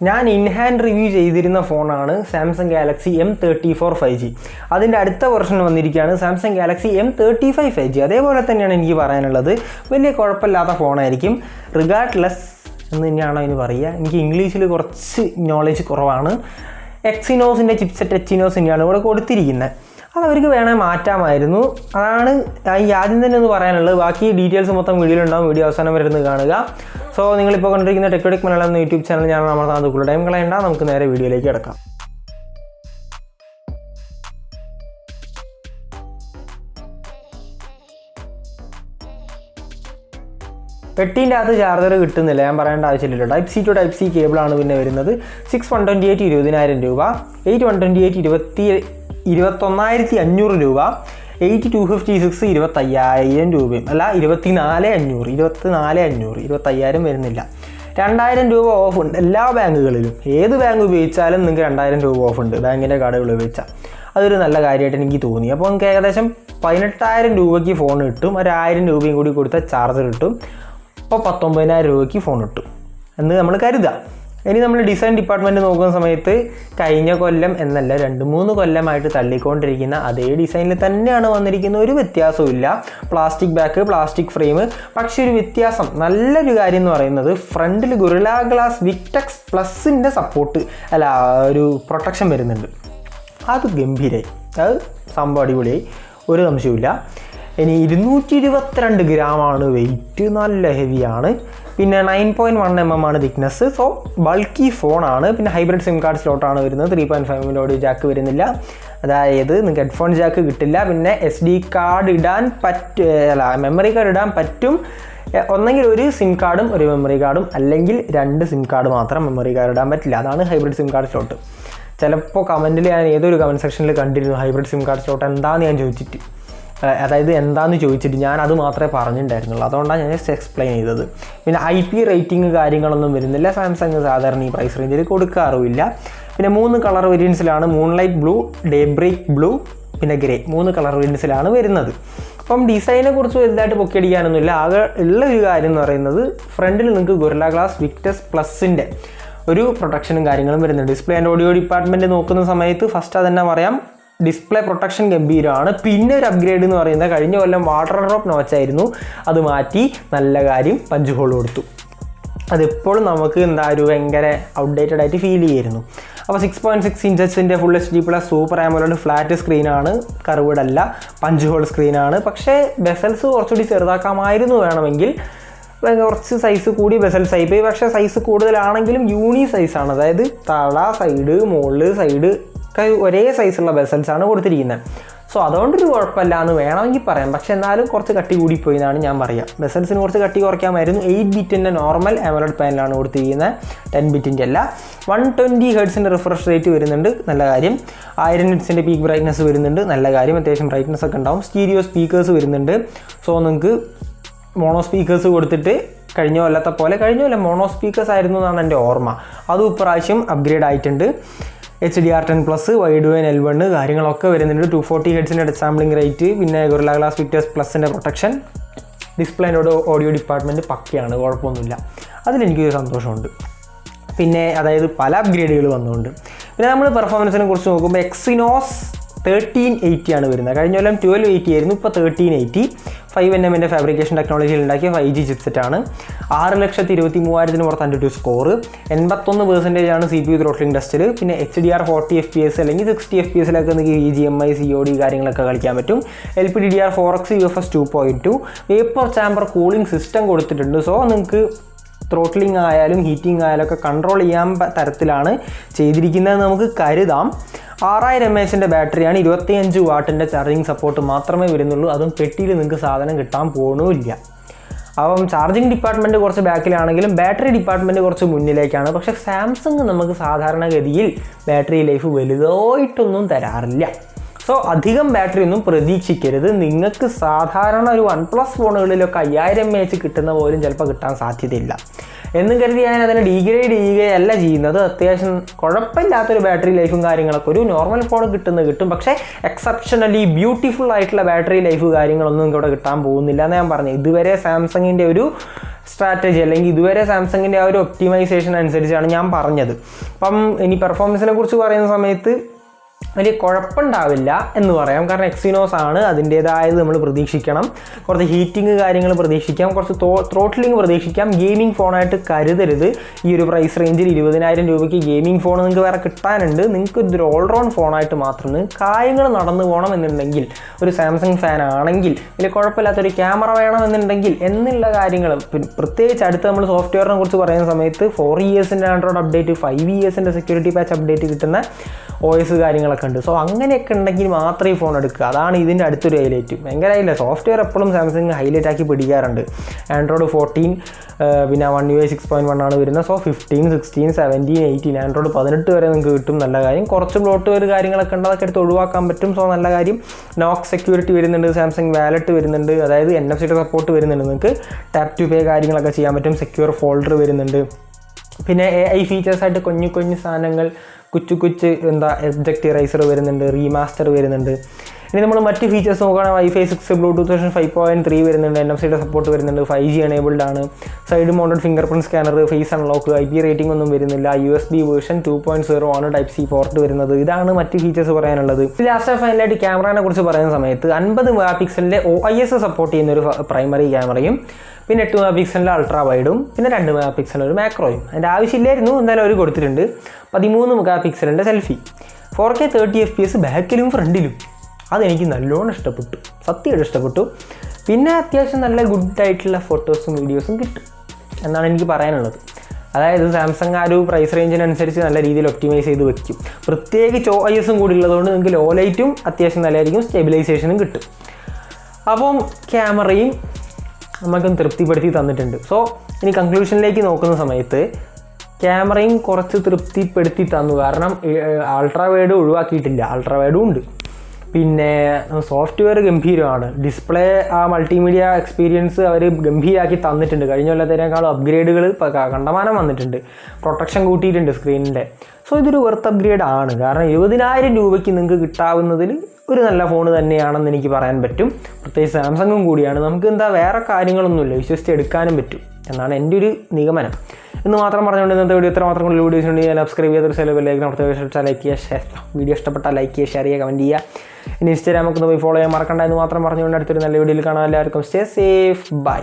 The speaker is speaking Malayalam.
ഞാൻ ഇൻ ഹാൻഡ് റിവ്യൂ ചെയ്തിരുന്ന ഫോണാണ് സാംസങ് ഗാലക്സി M34 5G. അതിൻ്റെ അടുത്ത വെർഷൻ വന്നിരിക്കുകയാണ് സാംസങ് ഗാലക്സി M35 5G. അതേപോലെ തന്നെയാണ് എനിക്ക് പറയാനുള്ളത്. വലിയ കുഴപ്പമില്ലാത്ത ഫോണായിരിക്കും. റിഗാർഡ്ലെസ് എന്ന് തന്നെയാണോ അതിന് പറയുക, എനിക്ക് ഇംഗ്ലീഷിൽ കുറച്ച് നോളജ് കുറവാണ്. എക്സിനോസിൻ്റെ ചിപ്സെറ്റ് എച്ചിനോസ് തന്നെയാണ് ഇവിടെ കൊടുത്തിരിക്കുന്നത്. അതവർക്ക് വേണേൽ മാറ്റാമായിരുന്നു. അതാണ് ഈ ആദ്യം തന്നെ ഒന്ന് പറയാനുള്ളത്. ബാക്കി ഡീറ്റെയിൽസ് മൊത്തം വീഡിയോയിലുണ്ടാവും. വീഡിയോ അവസാനം വരെ ഒന്ന് കാണുക. സോ നിങ്ങളിപ്പോൾ കണ്ടിരിക്കുന്ന ടെക്നോടെക് മലയാളം എന്ന യൂട്യൂബ് ചാനൽ ഞാൻ അമർത്താൻ ടൈം കളയണ്ട. നമുക്ക് നേരെ വീഡിയോയിലേക്ക് കിടക്കാം. പെട്ടീൻ്റെ അകത്ത് ചാർജർ കിട്ടുന്നില്ല, ഞാൻ പറയേണ്ട ആവശ്യമില്ല. Type C to type C കേബിളാണ് പിന്നെ വരുന്നത്. 6128 20,000 രൂപ, 8128 21,500 രൂപ, 8256 25,000 രൂപയും അല്ല 24,500 25,000 വരുന്നില്ല. 2,000 രൂപ ഓഫ് ഉണ്ട് എല്ലാ ബാങ്കുകളിലും. ഏത് ബാങ്ക് ഉപയോഗിച്ചാലും നിങ്ങൾക്ക് 2,000 രൂപ ഓഫ് ഉണ്ട് ബാങ്കിൻ്റെ കാർഡുകൾ ഉപയോഗിച്ചാൽ. അതൊരു നല്ല കാര്യമായിട്ട് എനിക്ക് തോന്നി. അപ്പോൾ നിങ്ങൾക്ക് ഏകദേശം 18,000 രൂപയ്ക്ക് ഫോൺ കിട്ടും. 1,000 രൂപയും കൂടി കൊടുത്താൽ ചാർജർ കിട്ടും. അപ്പോൾ 19,000 രൂപയ്ക്ക് ഫോൺ കിട്ടും എന്ന് നമ്മൾ കരുതാം. ഇനി നമ്മൾ ഡിസൈൻ ഡിപ്പാർട്ട്മെൻറ്റ് നോക്കുന്ന സമയത്ത് കഴിഞ്ഞ കൊല്ലം എന്നല്ല 2-3 കൊല്ലമായിട്ട് തള്ളിക്കൊണ്ടിരിക്കുന്ന അതേ ഡിസൈനിൽ തന്നെയാണ് വന്നിരിക്കുന്നത്. ഒരു വ്യത്യാസവും ഇല്ല. Plastic back, plastic frame. പക്ഷേ ഒരു വ്യത്യാസം, നല്ലൊരു കാര്യം എന്ന് പറയുന്നത് ഫ്രണ്ടിൽ ഗൊറില്ല ഗ്ലാസ് വിക്ടെക്സ് പ്ലസിൻ്റെ സപ്പോർട്ട് ഒരു പ്രൊട്ടക്ഷൻ വരുന്നുണ്ട്. അത് ഗംഭീരമായി, അത് സംഭവം അടിപൊളിയായി, ഒരു സംശയമില്ല. ഇനി 222 ഗ്രാമാണ് വെയിറ്റ്, നല്ല ഹെവിയാണ്. പിന്നെ 9.1 mm ആണ് തിക്നെസ്. സോ ബൾക്കി ഫോണാണ്. പിന്നെ ഹൈബ്രിഡ് സിം കാർഡ് സ്ലോട്ടാണ് വരുന്നത്. 3.5 mm ജാക്ക് വരുന്നില്ല, അതായത് നിങ്ങൾക്ക് ഹെഡ്ഫോൺ ജാക്ക് കിട്ടില്ല. പിന്നെ SD കാർഡ് ഇടാൻ മെമ്മറി കാർഡ് ഇടാൻ പറ്റും. ഒന്നെങ്കിൽ ഒരു സിം കാർഡും ഒരു മെമ്മറി കാർഡും, അല്ലെങ്കിൽ 2 സിം കാർഡ് മാത്രം മെമ്മറി കാർഡ് ഇടാൻ പറ്റില്ല. അതാണ് ഹൈബ്രിഡ് സിം കാർഡ് സ്ലോട്ട്. ചിലപ്പോൾ കമൻറ്റിൽ ഞാൻ ഏതൊരു കമൻറ്റ് സെക്ഷനിൽ കണ്ടിരുന്നു ഹൈബ്രിഡ് സിം കാർഡ് സ്ലോട്ട് എന്താണെന്ന് ഞാൻ ചോദിച്ചിട്ട്, അതായത് എന്താണെന്ന് ചോദിച്ചിട്ട് ഞാൻ അത് മാത്രമേ പറഞ്ഞിട്ടുണ്ടായിരുന്നുള്ളൂ. അതുകൊണ്ടാണ് ഞാൻ ജസ്റ്റ് എക്സ്പ്ലെയിൻ ചെയ്തത്. പിന്നെ IP റേറ്റിംഗ് കാര്യങ്ങളൊന്നും വരുന്നില്ല. സാംസങ് സാധാരണ ഈ പ്രൈസ് റേഞ്ചിൽ കൊടുക്കാറുമില്ല. പിന്നെ 3 കളർ വേരിയൻസിലാണ്, moonlight blue, day break blue, പിന്നെ ഗ്രേ, 3 കളർ വേരിയൻസിലാണ് വരുന്നത്. അപ്പം ഡിസൈനെ കുറിച്ച് വലുതായിട്ട് പൊക്കിയടിക്കാനൊന്നുമില്ല. ആകെ ഉള്ള ഒരു കാര്യം എന്ന് പറയുന്നത് ഫ്രണ്ടിൽ നിങ്ങൾക്ക് ഗൊറില്ല ഗ്ലാസ് വിക്ടെക്സ് പ്ലസിൻ്റെ ഒരു പ്രൊട്ടക്ഷനും കാര്യങ്ങളും വരുന്നുണ്ട്. ഡിസ്പ്ലേ ആൻഡ് ഓഡിയോ ഡിപ്പാർട്ട്മെൻറ്റ് നോക്കുന്ന സമയത്ത് ഫസ്റ്റ് അതെന്നെ പറയാം, ഡിസ്പ്ലേ പ്രൊട്ടക്ഷൻ ഗംഭീരമാണ്. പിന്നെ ഒരു അപ്ഗ്രേഡ് എന്ന് പറയുന്നത് കഴിഞ്ഞ കൊല്ലം വാട്ടർ ഡ്രോപ്പ് നോച്ചായിരുന്നു, അത് മാറ്റി നല്ല കാര്യം പഞ്ച് ഹോൾ കൊടുത്തു. അതെപ്പോഴും നമുക്ക് ഒരു ഭയങ്കര ഔട്ട്ഡേറ്റഡ് ആയിട്ട് ഫീൽ ചെയ്യായിരുന്നു. അപ്പോൾ 6.6 ഇഞ്ചസിൻ്റെ full HD+ super AMOLED flat സ്ക്രീനാണ്, കർവ്ഡ് അല്ല, പഞ്ച് ഹോൾ സ്ക്രീനാണ്. പക്ഷേ ബെസൽസ് കുറച്ചുകൂടി ചെറുതാക്കാമായിരുന്നു വേണമെങ്കിൽ. കുറച്ച് സൈസ് കൂടി ബെസൽസ് ആയിപ്പോയി. പക്ഷേ സൈസ് കൂടുതലാണെങ്കിലും യൂണി സൈസാണ്, അതായത് തള, സൈഡ്, മുകളിൽ, സൈഡ് ഒക്കെ ഒരേ സൈസുള്ള ബെസൽസാണ് കൊടുത്തിരിക്കുന്നത്. സോ അതുകൊണ്ടൊരു കുഴപ്പമില്ല എന്ന് വേണമെങ്കിൽ പറയാം. പക്ഷെ എന്നാലും കുറച്ച് കട്ടി കൂടിപ്പോയി എന്നാണ് ഞാൻ പറയുക. ബെസൽസിന് കുറച്ച് കട്ടി കുറയ്ക്കാമായിരുന്നു. 8 ബിറ്റിൻ്റെ നോർമൽ AMOLED പാനലാണ് കൊടുത്തിരിക്കുന്നത്, 10 ബിറ്റിൻ്റെ അല്ല. 120 ഹെർട്സിൻ്റെ റിഫ്രഷ് റേറ്റ് വരുന്നുണ്ട്, നല്ല കാര്യം. 1000 നിറ്റ്സിൻ്റെ പീക്ക് ബ്രൈറ്റ്നസ് വരുന്നുണ്ട്, നല്ല കാര്യം. അത്യാവശ്യം ബ്രൈറ്റ്നസ് ഒക്കെ ഉണ്ടാവും. സ്റ്റീരിയോ സ്പീക്കേഴ്സ് വരുന്നുണ്ട്. സോ നിങ്ങൾക്ക് മോണോ സ്പീക്കേഴ്സ് കൊടുത്തിട്ട് കഴിഞ്ഞ കൊല്ലത്തെ പോലെ, കഴിഞ്ഞ കൊല്ലം മോണോ സ്പീക്കേഴ്സ് ആയിരുന്നു എന്നാണ് എൻ്റെ ഓർമ്മ. അതും ഇപ്രാവശ്യം അപ്ഗ്രേഡ് ആയിട്ടുണ്ട്. HDR10+, വൈഡ് വൈൻ L1 കാര്യങ്ങളൊക്കെ വരുന്നുണ്ട്. 240 ഹെർട്സിൻ്റെ ടച്ച് സാമ്പിളിംഗ് റേറ്റ്, പിന്നെ ഗൊറില്ല ഗ്ലാസ് വിക്ടെക്സ് പ്ലസിൻ്റെ protection. Display and audio department പക്കയാണ്, കുഴപ്പമൊന്നുമില്ല. അതിലെനിക്കൊരു സന്തോഷമുണ്ട്. പിന്നെ അതായത് പല അപ്ഗ്രേഡുകൾ വന്നുകൊണ്ട്. പിന്നെ നമ്മൾ പെർഫോമൻസിനെ കുറിച്ച് നോക്കുമ്പോൾ എക്സിനോസ് 1380 ആണ് വരുന്നത്. കഴിഞ്ഞ കൊല്ലം 1280 ആയിരുന്നു, ഇപ്പോൾ 1380. 5nm ഫാബ്രിക്കേഷൻ ടെക്നോളജിയിൽ ഉണ്ടാക്കിയ 5G ചിപ്സെറ്റാണ്. 6,23,000 പുറത്ത് AnTuTu സ്കോർ. 81% ആണ് CPU ത്രോട്ട്ലിംഗ് ടെസ്റ്റിൽ. പിന്നെ HDR 40 FPS അല്ലെങ്കിൽ 60 FPS നിങ്ങൾക്ക് EGMI COD കാര്യങ്ങളൊക്കെ കളിക്കാൻ പറ്റും. LPDDR4X UFS 2.2 vapour chamber cooling system കൊടുത്തിട്ടുണ്ട്. സോ നിങ്ങൾക്ക് ത്രോട്ട്ലിംഗ് ആയാലും ഹീറ്റിംഗ് ആയാലും ഒക്കെ കൺട്രോൾ ചെയ്യാൻ തരത്തിലാണ് ചെയ്തിരിക്കുന്നത് നമുക്ക് കരുതാം. 6000 mAh ബാറ്ററിയാണ്. 25 വാട്ടിൻ്റെ ചാർജിങ് സപ്പോർട്ട് മാത്രമേ വരുന്നുള്ളൂ. അതും പെട്ടിയിൽ നിങ്ങൾക്ക് സാധനം കിട്ടാൻ പോകണമില്ല. അപ്പം ചാർജിങ് ഡിപ്പാർട്ട്മെൻറ്റ് കുറച്ച് ബാക്കിലാണെങ്കിലും ബാറ്ററി ഡിപ്പാർട്ട്മെൻറ്റ് കുറച്ച് മുന്നിലേക്കാണ്. പക്ഷേ സാംസങ് നമുക്ക് സാധാരണഗതിയിൽ ബാറ്ററി ലൈഫ് വലുതായിട്ടൊന്നും തരാറില്ല. സോ അധികം ബാറ്ററി ഒന്നും പ്രതീക്ഷിക്കരുത്. നിങ്ങൾക്ക് സാധാരണ ഒരു OnePlus ഫോണുകളിലൊക്കെ 5000 mAh കിട്ടുന്ന പോലും ചിലപ്പോൾ കിട്ടാൻ സാധ്യതയില്ല. എന്നും കരുതി ഞാൻ അതിനെ ഡീഗ്രേഡ് ചെയ്യുകയല്ല ചെയ്യുന്നത്. അത്യാവശ്യം കുഴപ്പമില്ലാത്തൊരു ബാറ്ററി ലൈഫും കാര്യങ്ങളൊക്കെ ഒരു നോർമൽ ഫോൺ കിട്ടും. പക്ഷേ എക്സെപ്ഷണലി ബ്യൂട്ടിഫുൾ ആയിട്ടുള്ള ബാറ്ററി ലൈഫ് കാര്യങ്ങളൊന്നും നിങ്ങൾക്ക് ഇവിടെ കിട്ടാൻ പോകുന്നില്ല എന്ന് ഞാൻ പറഞ്ഞു. ഇതുവരെ സാംസങ്ങിൻ്റെ ഒരു സ്ട്രാറ്റജി അല്ലെങ്കിൽ ഇതുവരെ സാംസങ്ങിൻ്റെ ആ ഒരു ഒപ്റ്റിമൈസേഷൻ അനുസരിച്ചാണ് ഞാൻ പറഞ്ഞത്. അപ്പം ഇനി പെർഫോമൻസിനെ കുറിച്ച് പറയുന്ന സമയത്ത് വലിയ കുഴപ്പമുണ്ടാവില്ല എന്ന് പറയാം. കാരണം എക്സിനോസ് ആണ്, അതിൻ്റേതായത് നമ്മൾ പ്രതീക്ഷിക്കണം. കുറച്ച് ഹീറ്റിംഗ് കാര്യങ്ങൾ പ്രതീക്ഷിക്കാം, കുറച്ച് ത്രോട്ട്ലിംഗ് പ്രതീക്ഷിക്കാം. ഗെയിമിംഗ് ഫോണായിട്ട് കരുതരുത്. ഈ ഒരു പ്രൈസ് റേഞ്ചിൽ 20000 രൂപയ്ക്ക് ഗെയിമിംഗ് ഫോൺ നിങ്ങൾക്ക് വേറെ കിട്ടാനുണ്ട്. നിങ്ങൾക്ക് ഇതൊരു ഓൾറൗണ്ട് ഫോണായിട്ട് മാത്രം കാര്യങ്ങൾ നടന്നു പോകണം എന്നുണ്ടെങ്കിൽ, ഒരു സാംസങ് ഫാൻ ആണെങ്കിൽ, വലിയ കുഴപ്പമില്ലാത്തൊരു ക്യാമറ വേണമെന്നുണ്ടെങ്കിൽ എന്നുള്ള കാര്യങ്ങൾ, പ്രത്യേകിച്ച് അടുത്ത് നമ്മൾ സോഫ്റ്റ്വെയറിനെ കുറിച്ച് പറയുന്ന സമയത്ത് 4 ഇയേഴ്സിൻ്റെ ആൻഡ്രോയിഡ് അപ്ഡേറ്റ്, 5 ഇയേഴ്സിൻ്റെ സെക്യൂരിറ്റി പാച്ച് അപ്ഡേറ്റ് കിട്ടുന്ന OS കാര്യങ്ങളൊക്കെ ഉണ്ട്. സോ അങ്ങനെയൊക്കെ ഉണ്ടെങ്കിൽ മാത്രമേ ഈ ഫോൺ എടുക്കുക. അതാണ് ഇതിൻ്റെ അടുത്തൊരു ഹൈലൈറ്റ്. ഭയങ്കരമായില്ല, സോഫ്റ്റ്വെയർ എപ്പോഴും സാംസങ് ഹൈലൈറ്റ് ആക്കി പിടിക്കാറുണ്ട്. ആൻഡ്രോയിഡ് 14, പിന്നെ One UI 6.1 ആണ് വരുന്നത്. സോ 15, 16, 17, 18, ആൻഡ്രോയിഡ് 18 വരെ നിങ്ങൾക്ക് കിട്ടും. നല്ല കാര്യം. കുറച്ച് ബ്ലോട്ട്വെയർ കാര്യങ്ങളൊക്കെ ഉണ്ട്, അതൊക്കെ എടുത്ത് ഒഴിവാക്കാൻ പറ്റും. സോ നല്ല കാര്യം. നോക്സ് സെക്യൂരിറ്റി വരുന്നുണ്ട്, സാംസങ് വാലറ്റ് വരുന്നുണ്ട്, അതായത് NFC സപ്പോർട്ട് വരുന്നുണ്ട്. നിങ്ങൾക്ക് ടാപ്പ് ടു പേ കാര്യങ്ങളൊക്കെ ചെയ്യാൻ പറ്റും. സെക്യൂർ ഫോൾഡർ വരുന്നുണ്ട്. പിന്നെ AI ഫീച്ചേഴ്സായിട്ട് കുഞ്ഞു സാധനങ്ങൾ, കൊച്ചു ഒബ്ജക്റ്റ് ഇറൈസർ വരുന്നുണ്ട്, റീമാസ്റ്റർ വരുന്നുണ്ട്. ഇനി നമ്മൾ മറ്റ് ഫീച്ചേഴ്സ് നോക്കുകയാണെങ്കിൽ Wi-Fi 6, Bluetooth version 5.3 വരുന്നുണ്ട്, NFC സപ്പോർട്ട് വരുന്നുണ്ട്, 5G എനേബിൾഡ് ആണ്, side mounted fingerprint scanner, face unlock, IP rating ഒന്നും വരുന്നില്ല, USB വേർഷൻ 2.0 ആണ്, Type-C പോർട്ട് വരുന്നത്. ഇതാണ് മറ്റ് ഫീച്ചേഴ്സ് പറയാനുള്ളത്. ലാസ്റ്റ് ഫൈനലായിട്ട് ക്യാമറയെ കുറിച്ച് പറയുന്ന സമയത്ത് 50 MP OIS സപ്പോർട്ട് ചെയ്യുന്ന ഒരു പ്രൈമറി ക്യാമറയും, പിന്നെ 8 MP അൾട്രാ വൈഡും, പിന്നെ 2 MP ഒരു മാക്രോയും. അതിൻ്റെ ആവശ്യമില്ലായിരുന്നു, എന്തായാലും അവർ കൊടുത്തിട്ടുണ്ട്. 13 MP സെൽഫി, 4K 30 FPS ബാക്കിലും ഫ്രണ്ടിലും. അതെനിക്ക് നല്ലോണം ഇഷ്ടപ്പെട്ടു, സത്യമായിട്ട് ഇഷ്ടപ്പെട്ടു. പിന്നെ അത്യാവശ്യം നല്ല ഗുഡായിട്ടുള്ള ഫോട്ടോസും വീഡിയോസും കിട്ടും എന്നാണ് എനിക്ക് പറയാനുള്ളത്. അതായത് സാംസങ് ആ ഒരു പ്രൈസ് റേഞ്ചിനനുസരിച്ച് നല്ല രീതിയിൽ ഒപ്റ്റിമൈസ് ചെയ്ത് വെക്കും. പ്രത്യേകിച്ച് OIS കൂടി ഉള്ളതുകൊണ്ട് നിങ്ങൾക്ക് ലോ ലൈറ്റും അത്യാവശ്യം നല്ലതായിരിക്കും, സ്റ്റെബിലൈസേഷനും കിട്ടും. അപ്പം ക്യാമറയും നമുക്കൊന്ന് തൃപ്തിപ്പെടുത്തി തന്നിട്ടുണ്ട്. സോ ഇനി കൺക്ലൂഷനിലേക്ക് നോക്കുന്ന സമയത്ത് ക്യാമറയും കുറച്ച് തൃപ്തിപ്പെടുത്തി തന്നു. കാരണം അൾട്രാ വൈഡ് ഒഴിവാക്കിയിട്ടില്ല, അൾട്രാ വൈഡും ഉണ്ട്. പിന്നെ സോഫ്റ്റ്വെയർ ഗംഭീരമാണ്. ഡിസ്പ്ലേ ആ മൾട്ടിമീഡിയ എക്സ്പീരിയൻസ് അവർ ഗംഭീരമാക്കി തന്നിട്ടുണ്ട്. കഴിഞ്ഞ കൊല്ലത്തേക്കാളും അപ്ഗ്രേഡുകൾ കണ്ടമാനം വന്നിട്ടുണ്ട്. പ്രൊട്ടക്ഷൻ കൂട്ടിയിട്ടുണ്ട് സ്ക്രീനിൻ്റെ. സോ ഇതൊരു വെർത്ത് അപ്ഗ്രേഡ് ആണ്. കാരണം 20000 രൂപയ്ക്ക് നിങ്ങൾക്ക് കിട്ടാവുന്നതിൽ ഒരു നല്ല ഫോൺ തന്നെയാണെന്ന് എനിക്ക് പറയാൻ പറ്റും. പ്രത്യേകിച്ച് സാംസങ്ങും കൂടിയാണ്. നമുക്ക് വേറെ കാര്യങ്ങളൊന്നുമില്ല, വിശ്വസിച്ച് എടുക്കാനും പറ്റും എന്നാണ് എൻ്റെ ഒരു നിഗമനം. എന്ന് മാത്രം പറഞ്ഞുകൊണ്ട് ഇന്നത്തെ വീഡിയോ ഇത്ര മാത്രം കൂടുതൽ വീഡിയോസ് ഉണ്ടെങ്കിൽ സബ്സ്ക്രൈബ് ചെയ്തൊരു ലൈക്ക് ലൈക്ക് ചെയ്യുക, വീഡിയോ ഇഷ്ടപ്പെട്ടാൽ ലൈക്ക് ചെയ്യുക, ഷെയർ ചെയ്യുക, കമൻറ്റ് ചെയ്യുക. ഇനി ഇൻസ്റ്റാഗ്രാമൊക്കെ ഒന്ന് പോയി ഫോളോ ചെയ്യാൻ മറക്കണ്ട എന്ന് മാത്രം പറഞ്ഞുകൊണ്ട് അടുത്തൊരു നല്ല വീഡിയോയിൽ കാണാം. എല്ലാവർക്കും സ്റ്റേ സേഫ്, ബൈ.